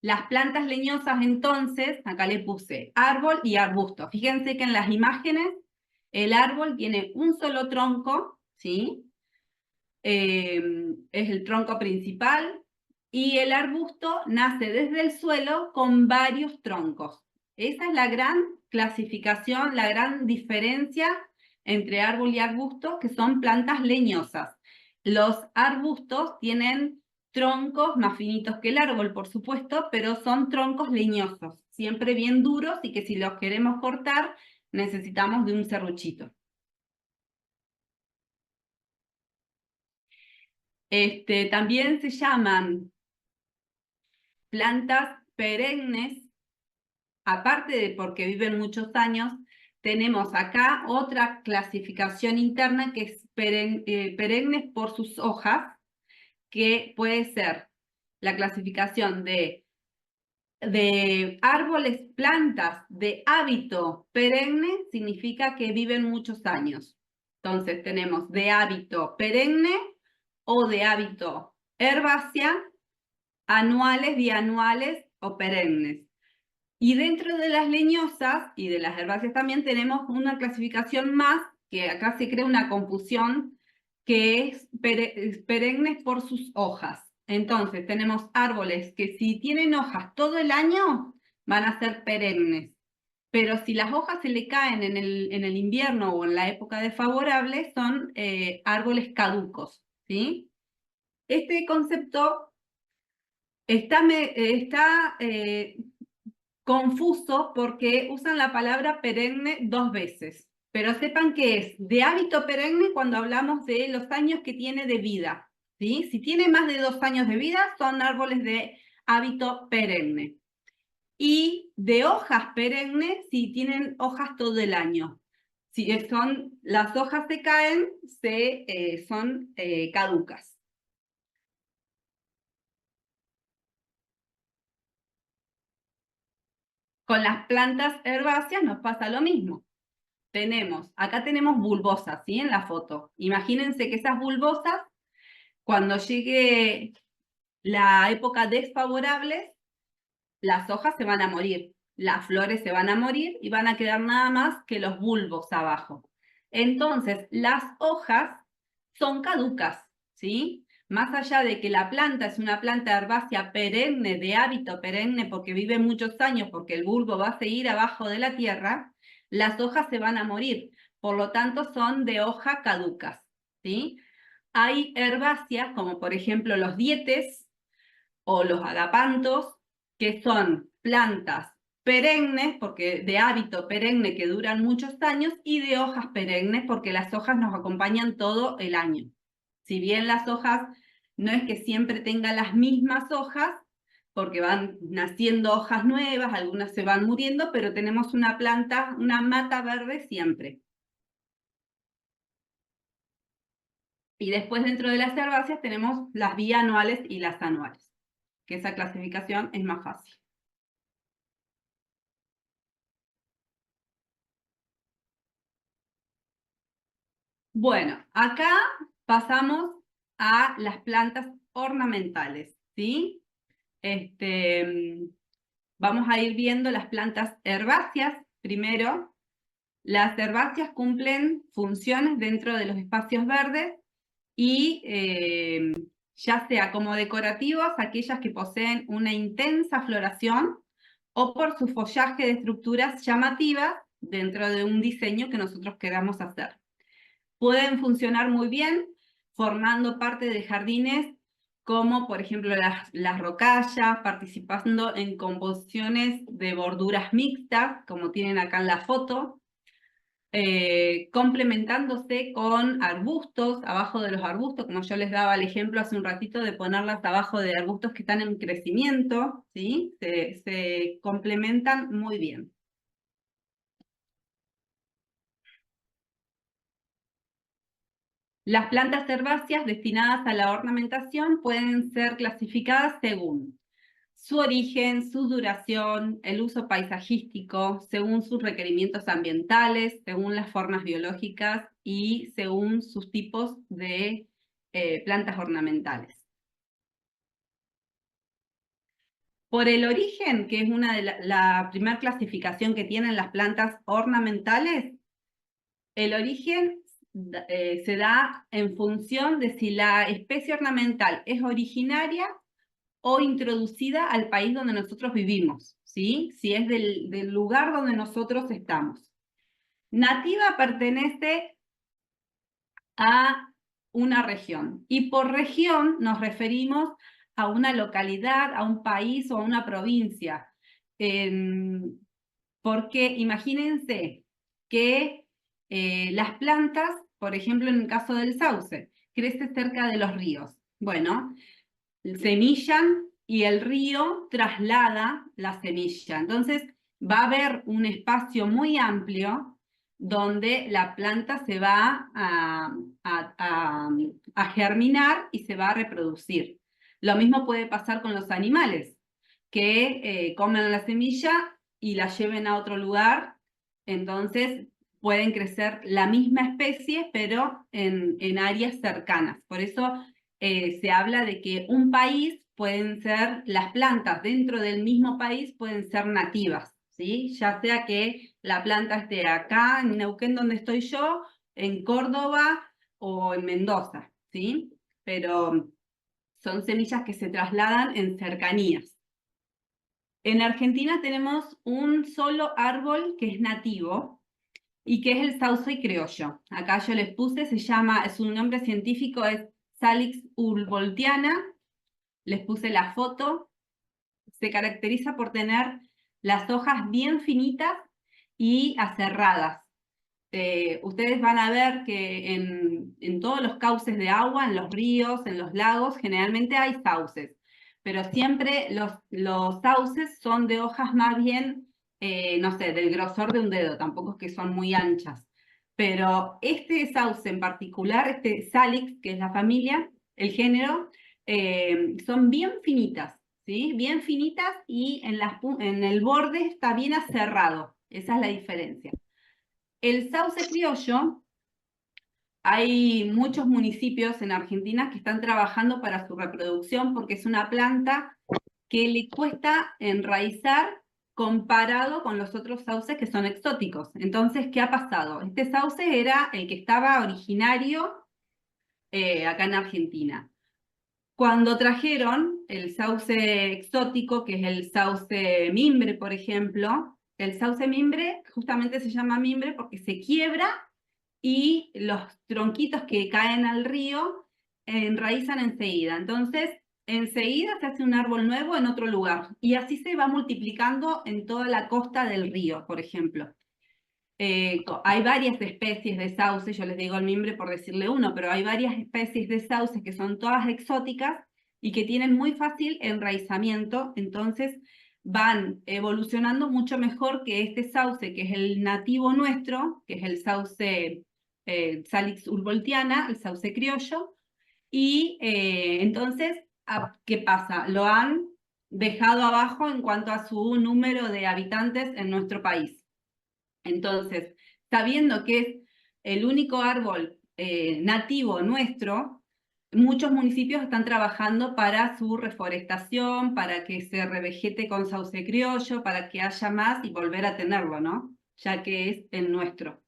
Las plantas leñosas, entonces, acá le puse árbol y arbusto. Fíjense que en las imágenes el árbol tiene un solo tronco, ¿sí? Es el tronco principal, y el arbusto nace desde el suelo con varios troncos. Esa es la gran clasificación, la gran diferencia entre árbol y arbusto, que son plantas leñosas. Los arbustos tienen troncos más finitos que el árbol, por supuesto, pero son troncos leñosos, siempre bien duros, y que si los queremos cortar necesitamos de un serruchito. También se llaman plantas perennes, aparte de porque viven muchos años. Tenemos acá otra clasificación interna que es perennes por sus hojas, que puede ser la clasificación de árboles, plantas de hábito perenne, significa que viven muchos años. Entonces tenemos de hábito perenne o de hábito herbácea, anuales, bianuales o perennes. Y dentro de las leñosas y de las herbáceas también tenemos una clasificación más, que acá se crea una confusión, que es perennes por sus hojas. Entonces tenemos árboles que si tienen hojas todo el año van a ser perennes, pero si las hojas se le caen en el invierno o en la época desfavorable son árboles caducos, ¿sí? Este concepto está confuso porque usan la palabra perenne dos veces, pero sepan que es de hábito perenne cuando hablamos de los años que tiene de vida, ¿sí? Si tiene más de 2 años de vida, son árboles de hábito perenne. Y de hojas perennes si tienen hojas todo el año. Si las hojas se caen, son caducas. Con las plantas herbáceas nos pasa lo mismo. Acá tenemos bulbosas, ¿sí? En la foto. Imagínense que esas bulbosas, cuando llegue la época desfavorable, las hojas se van a morir, las flores se van a morir y van a quedar nada más que los bulbos abajo. Entonces, las hojas son caducas, ¿sí? Más allá de que la planta es una planta herbácea perenne, de hábito perenne, porque vive muchos años, porque el bulbo va a seguir abajo de la tierra, las hojas se van a morir, por lo tanto son de hoja caducas, ¿sí? Hay herbáceas, como por ejemplo los dietes o los agapantos, que son plantas perennes, porque de hábito perenne que duran muchos años, y de hojas perennes, porque las hojas nos acompañan todo el año. Si bien las hojas no es que siempre tengan las mismas hojas, porque van naciendo hojas nuevas, algunas se van muriendo, pero tenemos una planta, una mata verde siempre. Y después dentro de las herbáceas tenemos las bianuales y las anuales, que esa clasificación es más fácil. Bueno, acá pasamos a las plantas ornamentales, ¿sí? Vamos a ir viendo las plantas herbáceas primero. Las herbáceas cumplen funciones dentro de los espacios verdes y ya sea como decorativos, aquellas que poseen una intensa floración, o por su follaje de estructuras llamativas dentro de un diseño que nosotros queramos hacer. Pueden funcionar muy bien formando parte de jardines como por ejemplo las rocallas, participando en composiciones de borduras mixtas, como tienen acá en la foto, complementándose con arbustos, abajo de los arbustos, como yo les daba el ejemplo hace un ratito de ponerlas abajo de arbustos que están en crecimiento, ¿sí? Se complementan muy bien. Las plantas herbáceas destinadas a la ornamentación pueden ser clasificadas según su origen, su duración, el uso paisajístico, según sus requerimientos ambientales, según las formas biológicas y según sus tipos de plantas ornamentales. Por el origen, que es una de la primera clasificación que tienen las plantas ornamentales, el origen se da en función de si la especie ornamental es originaria o introducida al país donde nosotros vivimos, ¿sí? Si es del lugar donde nosotros estamos. Nativa pertenece a una región, y por región nos referimos a una localidad, a un país o a una provincia. Porque imagínense que las plantas, por ejemplo, en el caso del sauce, crece cerca de los ríos. Bueno, semillan y el río traslada la semilla. Entonces va a haber un espacio muy amplio donde la planta se va a germinar y se va a reproducir. Lo mismo puede pasar con los animales, que comen la semilla y la lleven a otro lugar. Entonces pueden crecer la misma especie, pero en áreas cercanas. Por eso se habla de que un país pueden ser, las plantas dentro del mismo país pueden ser nativas, ¿sí? Ya sea que la planta esté acá en Neuquén, donde estoy yo, en Córdoba o en Mendoza, ¿sí? Pero son semillas que se trasladan en cercanías. En Argentina tenemos un solo árbol que es nativo y que es el sauce criollo. Acá yo les puse, su nombre científico es Salix humboldtiana. Les puse la foto. Se caracteriza por tener las hojas bien finitas y aserradas. Ustedes van a ver que en todos los cauces de agua, en los ríos, en los lagos, generalmente hay sauces, pero siempre los sauces son de hojas más bien, no sé, del grosor de un dedo, tampoco es que son muy anchas. Pero este sauce en particular, este Salix, que es la familia, el género, son bien finitas, ¿sí? Bien finitas y en el borde está bien aserrado. Esa es la diferencia. El sauce criollo, hay muchos municipios en Argentina que están trabajando para su reproducción porque es una planta que le cuesta enraizar comparado con los otros sauces que son exóticos. Entonces, ¿qué ha pasado? Este sauce era el que estaba originario acá en Argentina. Cuando trajeron el sauce exótico, que es el sauce mimbre, por ejemplo, el sauce mimbre justamente se llama mimbre porque se quiebra y los tronquitos que caen al río enraizan enseguida. Entonces, enseguida se hace un árbol nuevo en otro lugar y así se va multiplicando en toda la costa del río, por ejemplo. Hay varias especies de sauce, yo les digo el mimbre por decirle uno, pero hay varias especies de sauces que son todas exóticas y que tienen muy fácil enraizamiento, entonces van evolucionando mucho mejor que este sauce, que es el nativo nuestro, que es el sauce Salix humboldtiana, el sauce criollo, y entonces, ¿qué pasa? Lo han dejado abajo en cuanto a su número de habitantes en nuestro país. Entonces, sabiendo que es el único árbol nativo nuestro, muchos municipios están trabajando para su reforestación, para que se revegete con sauce criollo, para que haya más y volver a tenerlo, ¿no? Ya que es el nuestro.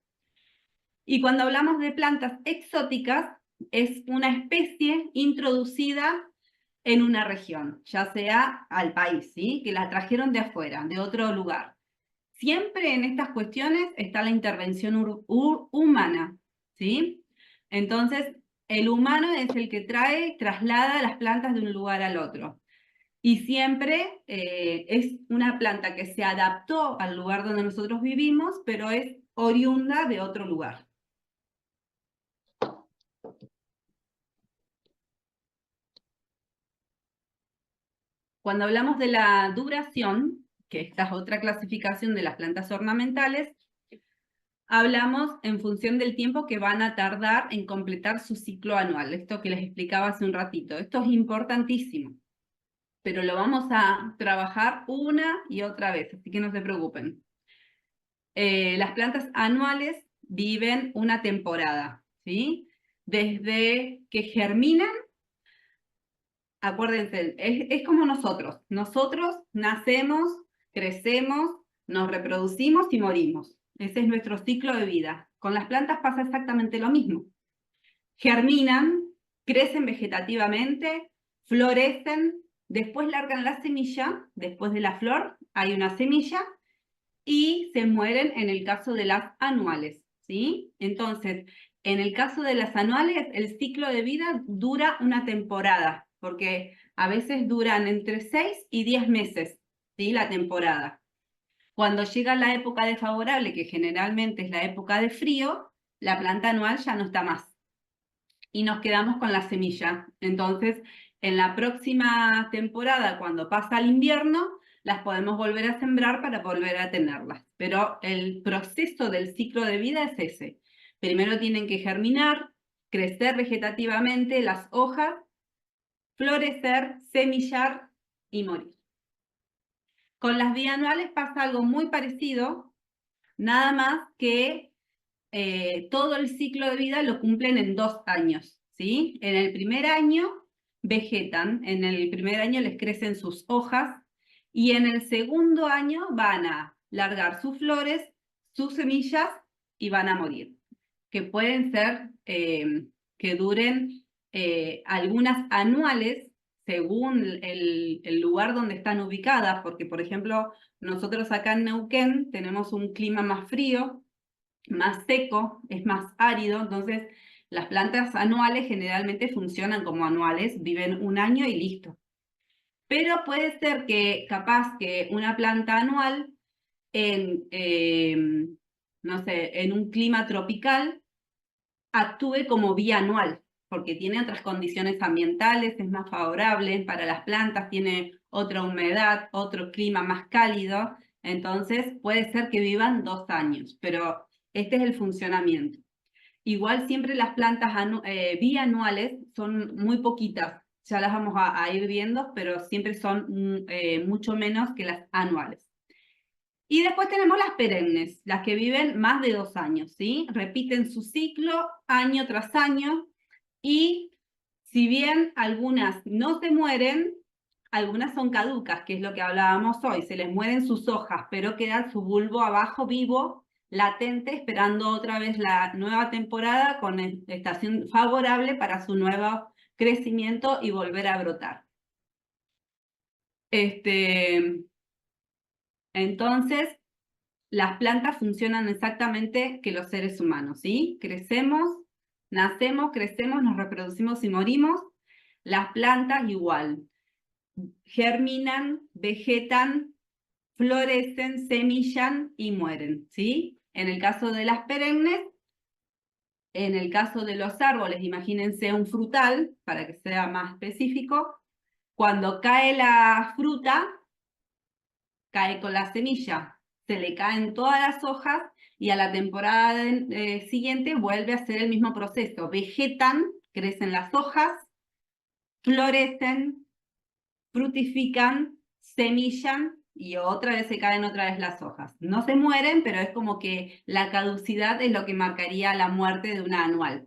Y cuando hablamos de plantas exóticas, es una especie introducida en una región, ya sea al país, ¿sí? Que la trajeron de afuera, de otro lugar. Siempre en estas cuestiones está la intervención humana, ¿sí? Entonces, el humano es el que traslada las plantas de un lugar al otro. Y siempre es una planta que se adaptó al lugar donde nosotros vivimos, pero es oriunda de otro lugar. Cuando hablamos de la duración, que esta es otra clasificación de las plantas ornamentales, hablamos en función del tiempo que van a tardar en completar su ciclo anual, esto que les explicaba hace un ratito. Esto es importantísimo, pero lo vamos a trabajar una y otra vez, así que no se preocupen. Las plantas anuales viven una temporada, ¿sí? Desde que germinan acuérdense, es como nosotros. Nosotros nacemos, crecemos, nos reproducimos y morimos. Ese es nuestro ciclo de vida. Con las plantas pasa exactamente lo mismo. Germinan, crecen vegetativamente, florecen, después largan la semilla, después de la flor hay una semilla y se mueren en el caso de las anuales, ¿sí? Entonces, en el caso de las anuales, el ciclo de vida dura una temporada, porque a veces duran entre 6 y 10 meses, ¿sí? La temporada. Cuando llega la época desfavorable, que generalmente es la época de frío, la planta anual ya no está más y nos quedamos con la semilla. Entonces, en la próxima temporada, cuando pasa el invierno, las podemos volver a sembrar para volver a tenerlas. Pero el proceso del ciclo de vida es ese. Primero tienen que germinar, crecer vegetativamente las hojas, florecer, semillar y morir. Con las bianuales pasa algo muy parecido, nada más que todo el ciclo de vida lo cumplen en 2 años, ¿sí? En el primer año vegetan, en el primer año les crecen sus hojas y en el segundo año van a largar sus flores, sus semillas y van a morir, que pueden ser que duren algunas anuales según el lugar donde están ubicadas, porque por ejemplo nosotros acá en Neuquén tenemos un clima más frío, más seco, es más árido, entonces las plantas anuales generalmente funcionan como anuales, viven un año y listo. Pero puede ser que capaz que una planta anual no sé, en un clima tropical actúe como bianual, porque tiene otras condiciones ambientales, es más favorable para las plantas, tiene otra humedad, otro clima más cálido, entonces puede ser que vivan 2 años, pero este es el funcionamiento. Igual siempre las plantas bianuales son muy poquitas, ya las vamos a ir viendo, pero siempre son mucho menos que las anuales. Y después tenemos las perennes, las que viven más de 2 años, ¿sí? Repiten su ciclo año tras año y si bien algunas no se mueren, algunas son caducas, que es lo que hablábamos hoy, se les mueren sus hojas, pero queda su bulbo abajo vivo, latente, esperando otra vez la nueva temporada con estación favorable para su nuevo crecimiento y volver a brotar. Entonces, las plantas funcionan exactamente que los seres humanos, ¿sí? Crecemos, nacemos, crecemos, nos reproducimos y morimos. Las plantas igual, germinan, vegetan, florecen, semillan y mueren, ¿sí? En el caso de las perennes, en el caso de los árboles, imagínense un frutal, para que sea más específico, cuando cae la fruta, cae con la semilla, se le caen todas las hojas y a la temporada siguiente vuelve a hacer el mismo proceso. Vegetan, crecen las hojas, florecen, fructifican, semillan y otra vez se caen otra vez las hojas. No se mueren, pero es como que la caducidad es lo que marcaría la muerte de una anual.